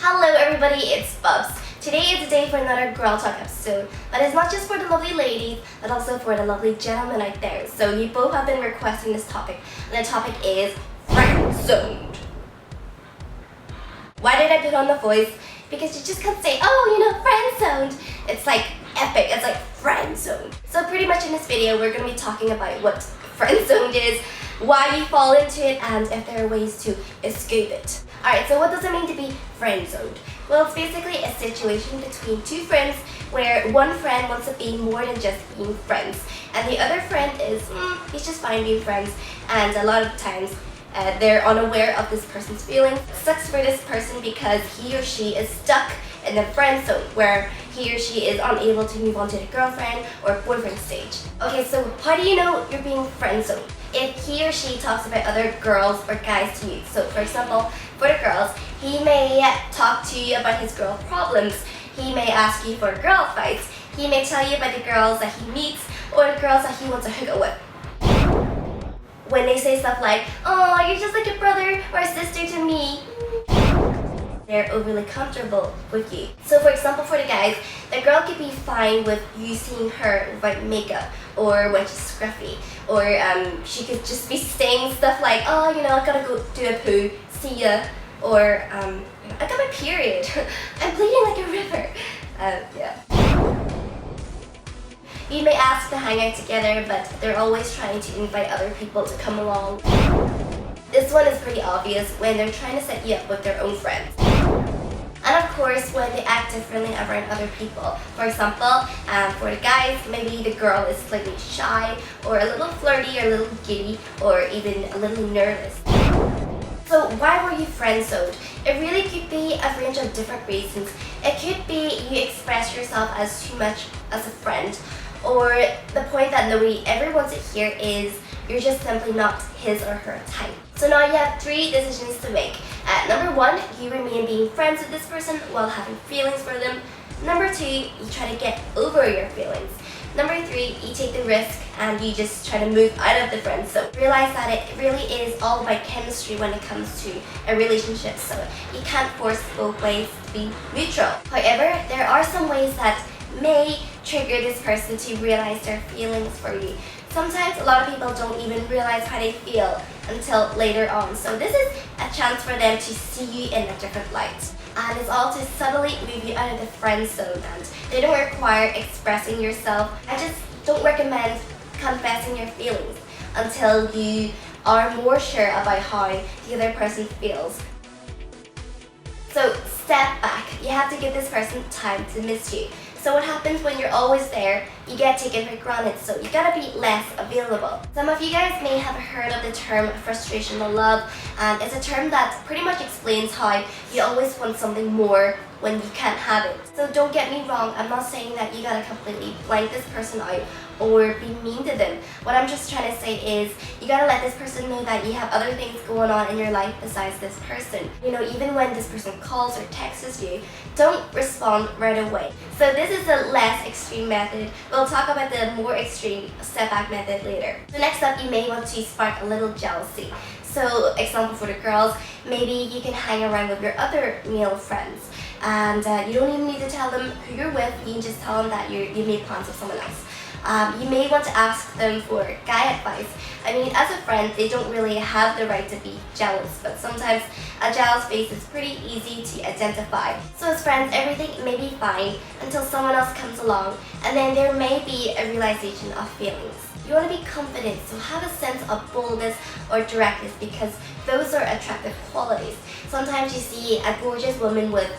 Hello everybody, it's Bubs. Today is a day for another Girl Talk episode, but it's not just for the lovely ladies, but also for the lovely gentlemen out there. So you both have been requesting this topic, and the topic is friend-zoned. Why did I put on the voice? Because you just can't say, friend-zoned. It's like epic, it's like friend-zoned. So pretty much in this video, we're going to be talking about what friend-zoned is, why you fall into it, and if there are ways to escape it. Alright, so what does it mean to be friend-zoned? Well, it's basically a situation between two friends where one friend wants to be more than just being friends, and the other friend is, he's just fine being friends, and a lot of times they're unaware of this person's feelings. It sucks for this person because he or she is stuck in the friend zone where he or she is unable to move on to the girlfriend or boyfriend stage. Okay, so how do you know you're being friend zoned? If he or she talks about other girls or guys to you. So for example, for the girls, he may talk to you about his girl problems. He may ask you for girl fights. He may tell you about the girls that he meets or the girls that he wants to hook up with. When they say stuff like, "Oh, you're just like a brother or a sister to me," they're overly comfortable with you. So for example, for the guys, the girl could be fine with you seeing her without makeup or when she's scruffy, or she could just be saying stuff like, "Oh, I gotta go do a poo, see ya," or "I got my period, I'm bleeding like a river." Yeah. You may ask to hang out together, but they're always trying to invite other people to come along. This one is pretty obvious when they're trying to set you up with their own friends. And of course, when they act differently around other people. For example, for the guys, maybe the girl is slightly shy, or a little flirty, or a little giddy, or even a little nervous. So why were you friend-zoned? It really could be a range of different reasons. It could be you express yourself as too much as a friend, or the point that nobody ever wants to hear is you're just simply not his or her type. So now you have three decisions to make. Number one, you remain being friends with this person while having feelings for them. Number two, you try to get over your feelings. Number three, you take the risk and you just try to move out of the friend zone. Realize that it really is all about chemistry when it comes to a relationship, so you can't force both ways to be mutual. However, there are some ways that may trigger this person to realize their feelings for you. Sometimes a lot of people don't even realize how they feel until later on. So this is a chance for them to see you in a different light. And it's all to subtly move you out of the friend zone, and they don't require expressing yourself. I just don't recommend confessing your feelings until you are more sure about how the other person feels. So step back. You have to give this person time to miss you. So what happens when you're always there, you get taken for granted, so you gotta be less available. Some of you guys may have heard of the term frustrational love, and it's a term that pretty much explains how you always want something more when you can't have it. So don't get me wrong, I'm not saying that you gotta completely blank this person out or be mean to them. What I'm just trying to say is you gotta let this person know that you have other things going on in your life besides this person. Even when this person calls or texts you, don't respond right away. So this is the less extreme method. We'll talk about the more extreme step back method later. So next up, you may want to spark a little jealousy. So example for the girls, maybe you can hang around with your other male friends, and you don't even need to tell them who you're with. You can just tell them that you made plans with someone else. You may want to ask them for guy advice. I mean, as a friend, they don't really have the right to be jealous, but sometimes a jealous face is pretty easy to identify. So as friends, everything may be fine until someone else comes along, and then there may be a realization of feelings. You want to be confident, so have a sense of boldness or directness, because those are attractive qualities. Sometimes you see a gorgeous woman with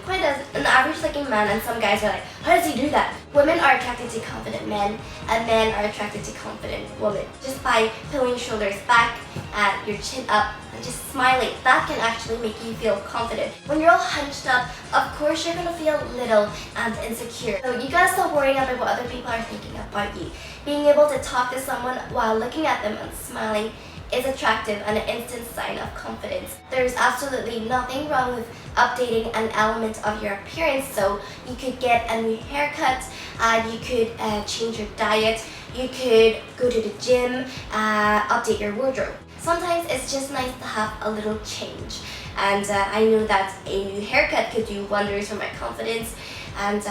quite an average-looking man, and some guys are like, "How does he do that?" Women are attracted to confident men, and men are attracted to confident women. Just by pulling your shoulders back and your chin up and just smiling, that can actually make you feel confident. When you're all hunched up, of course you're gonna feel little and insecure. So you gotta stop worrying about what other people are thinking about you. Being able to talk to someone while looking at them and smiling is attractive and an instant sign of confidence. There's absolutely nothing wrong with updating an element of your appearance. So you could get a new haircut, you could change your diet, you could go to the gym, update your wardrobe. Sometimes it's just nice to have a little change. and I know that a new haircut could do wonders for my confidence, and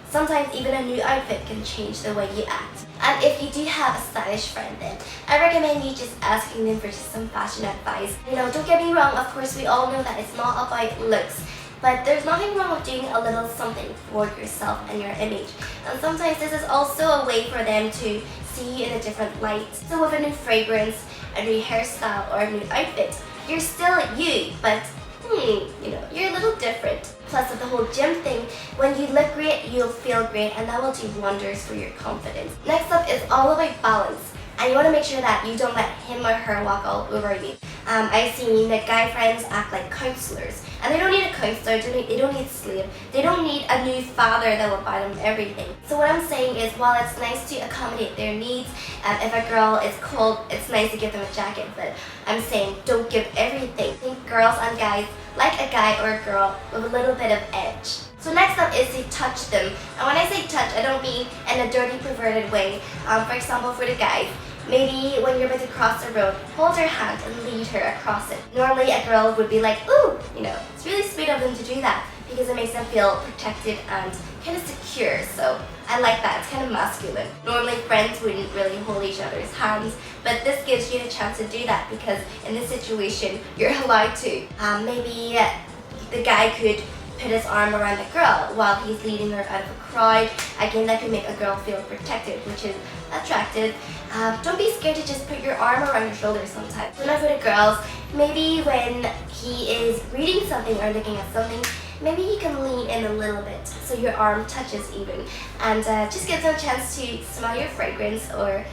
sometimes even a new outfit can change the way you act. And if you do have a stylish friend, then I recommend you just asking them for just some fashion advice. You know, don't get me wrong, of course we all know that it's not about looks, but there's nothing wrong with doing a little something for yourself and your image. And sometimes this is also a way for them to see you in a different light. So with a new fragrance, a new hairstyle, or a new outfit, you're still you, but you know, you're a little different. Plus with the whole gym thing, when you look great, you'll feel great, and that will do wonders for your confidence. Next up is all about balance. And you want to make sure that you don't let him or her walk all over you. I've seen that guy friends act like counselors. And they don't need a counselor, they don't need a slave, they don't need a new father that will buy them everything. So what I'm saying is, while it's nice to accommodate their needs, if a girl is cold, it's nice to give them a jacket, but I'm saying don't give everything. I think girls and guys like a guy or a girl with a little bit of edge. So next up is to touch them. And when I say touch, I don't mean in a dirty, perverted way. For example, for the guys, maybe when you're about to cross the road, hold her hand and lead her across it. Normally a girl would be like, ooh, you know, it's really sweet of them to do that because it makes them feel protected and kind of secure. So I like that, it's kind of masculine. Normally friends wouldn't really hold each other's hands, but this gives you the chance to do that because in this situation, you're allowed to. Maybe the guy could put his arm around the girl while he's leading her out of a crowd. Again, that can make a girl feel protected, which is attractive. Don't be scared to just put your arm around your shoulder sometimes. So now for the girls, maybe when he is reading something or looking at something, maybe you can lean in a little bit so your arm touches even, and just gives them a chance to smell your fragrance or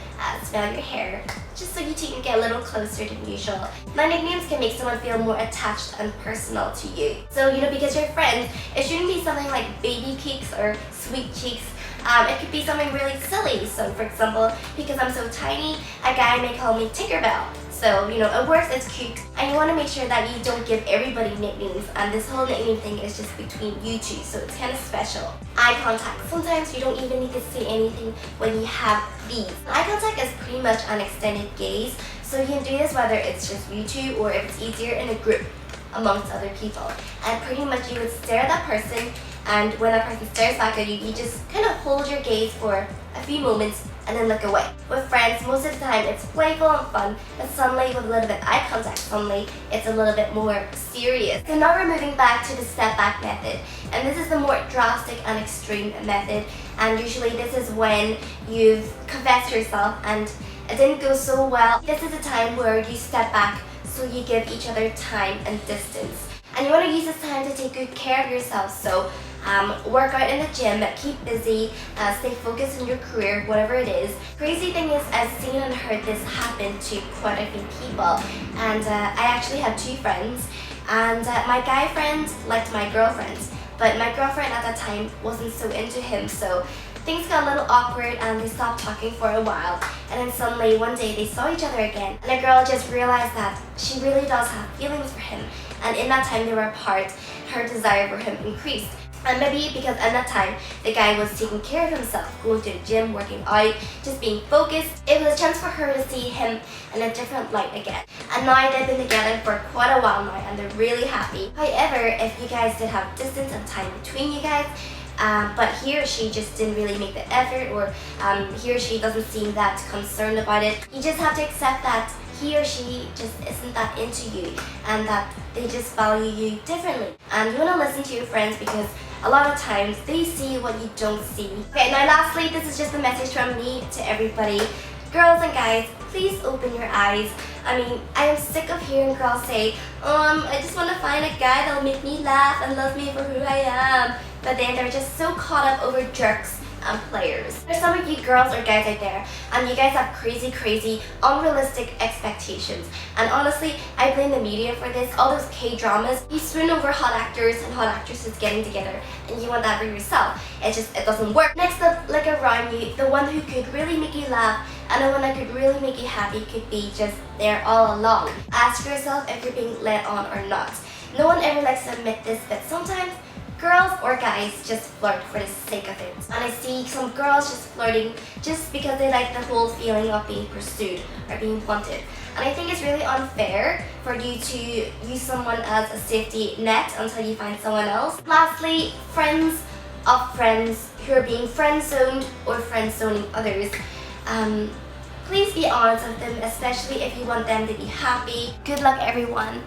smell your hair, just so you two can get a little closer than usual. My nicknames can make someone feel more attached and personal to you. So, you know, because you're friends, it shouldn't be something like baby cakes or sweet cheeks. It could be something really silly. So, for example, because I'm so tiny, a guy may call me Tinkerbell. So, you know, it works, it's cute. And you want to make sure that you don't give everybody nicknames. And this whole nickname thing is just between you two, so it's kind of special. Eye contact. Sometimes you don't even need to say anything when you have these. Eye contact is pretty much an extended gaze. So you can do this whether it's just you two or if it's easier in a group amongst other people. And pretty much you would stare at that person, and when that person stares back at you, you just kind of hold your gaze for a few moments and then look away. With friends, most of the time it's playful and fun, but suddenly with a little bit of eye contact, suddenly it's a little bit more serious. So now we're moving back to the step back method, and this is the more drastic and extreme method, and usually this is when you've confessed yourself and it didn't go so well. This is a time where you step back so you give each other time and distance. And you want to use this time to take good care of yourself. So work out in the gym, keep busy, stay focused on your career, whatever it is. Crazy thing is, I've seen and heard this happen to quite a few people. And I actually have two friends. And my guy friend liked my girlfriend. But my girlfriend at that time wasn't so into him. So things got a little awkward and they stopped talking for a while. And then suddenly one day they saw each other again. And the girl just realized that she really does have feelings for him. And in that time they were apart, her desire for him increased. And maybe because at that time the guy was taking care of himself, going to the gym, working out, just being focused, it was a chance for her to see him in a different light again. And now they've been together for quite a while now and they're really happy. However, if you guys did have distance and time between you guys, but he or she just didn't really make the effort, or he or she doesn't seem that concerned about it, you just have to accept that he or she just isn't that into you and that they just value you differently. And you want to listen to your friends because a lot of times they see what you don't see. Okay, now lastly, this is just a message from me to everybody. Girls and guys, please open your eyes. I mean, I am sick of hearing girls say, I just want to find a guy that'll make me laugh and love me for who I am. But then they're just so caught up over jerks and players. There's some of you girls or guys out there and you guys have crazy, unrealistic expectations. And honestly, I blame the media for this. All those K-dramas, you swoon over hot actors and hot actresses getting together and you want that for yourself. It doesn't work. Next up, look around you. The one who could really make you laugh and the one that could really make you happy could be just there all along. Ask yourself if you're being led on or not. No one ever likes to admit this, but sometimes girls or guys just flirt for the sake of it. And I see some girls just flirting just because they like the whole feeling of being pursued or being wanted. And I think it's really unfair for you to use someone as a safety net until you find someone else. Lastly, friends of friends who are being friend-zoned or friend-zoning others. Please be honest with them, especially if you want them to be happy. Good luck, everyone.